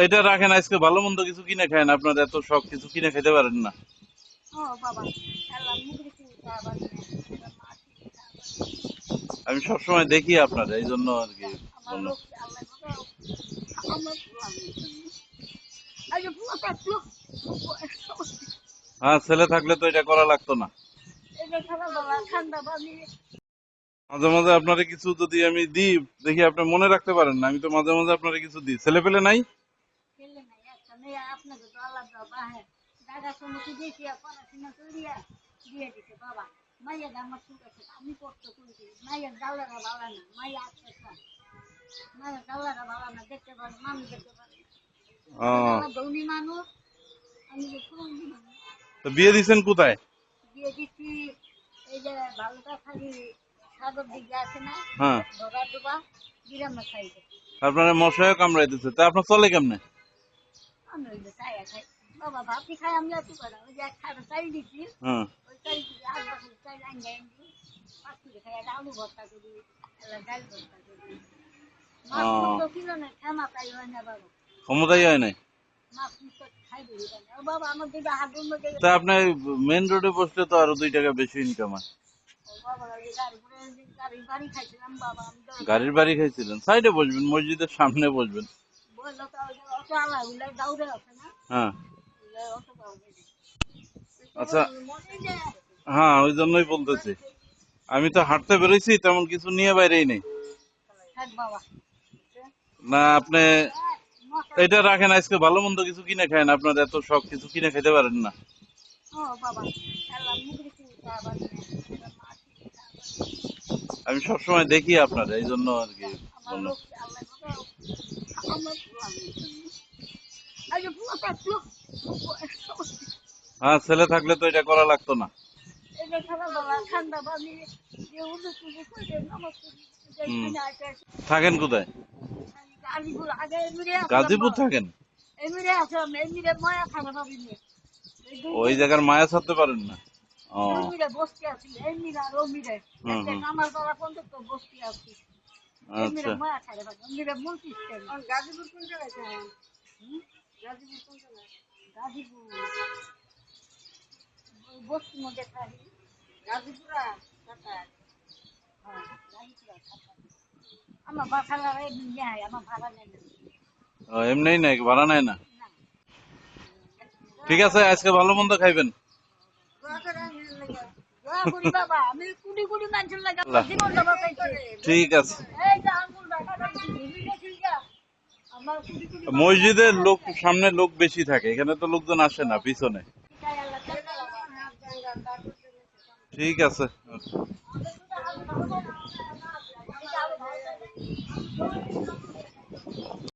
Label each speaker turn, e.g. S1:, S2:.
S1: এটা রাখেন, আজকে ভালো মন্দ কিছু কিনে খান, আপনার এত শখ, কিছু কিনে খেতে পারেন না? আমি সবসময় দেখি আপনার, এই জন্য আর কি বললাম। হ্যাঁ, ছেলে থাকলে তো এটা করা লাগতো না। মাঝে মাঝে আপনারে কিছু যদি আমি দিই, দেখি আপনি মনে রাখতে পারেন না, আমি তো মাঝে মাঝে আপনারে কিছু দিই। ছেলে পেলে নাই? ও, তো বিয়ে দিচ্ছেন কোথায়? হ্যাঁ, আপনার মশাইও কামড়াইতেছে, তা আপনার চলে কেমনে? হ্যাঁ। ক্ষমতাই হয় নাই। তা আপনি মেন রোডে বসলে তো আরো 2 টাকা বেশি ইনকাম হয়। গাড়ির বাড়ি খাইছিলেন? সাইডে বসবেন, মসজিদের সামনে বসবেন। হ্যাঁ, আচ্ছা। হ্যাঁ, ওই জন্যই বলতেছি, আমি তো হাঁটতে বেরোইছি, তেমন কিছু নিয়ে বাইরেই নেই। না, আপনি এটা রাখেন, আজকে ভালো মন্দ কিছু কিনে খান, আপনার এত শখ, কিছু কিনে খেতে পারেন না? আমি সবসময় দেখি আপনার, এই জন্য আর কি বললাম। হ্যাঁ, ছেলে থাকলে তো এটা করা লাগতো না। হুম। থাকেন কোথায়? গাজীপুর থাকেন? ওই জায়গার মায়া ছাড়তে পারেন না? ও, হুম হুম, আচ্ছা। ও, এমনিই নাই, ভাড়া নেয় না? ঠিক আছে, আজকে ভালো মন্দ খাইবেন। আল্লাহ। ঠিক আছে। মসজিদের লোক, সামনে লোক বেশি থাকে, এখানে তো লোকজন আসে না, পিছনে। ঠিক আছে।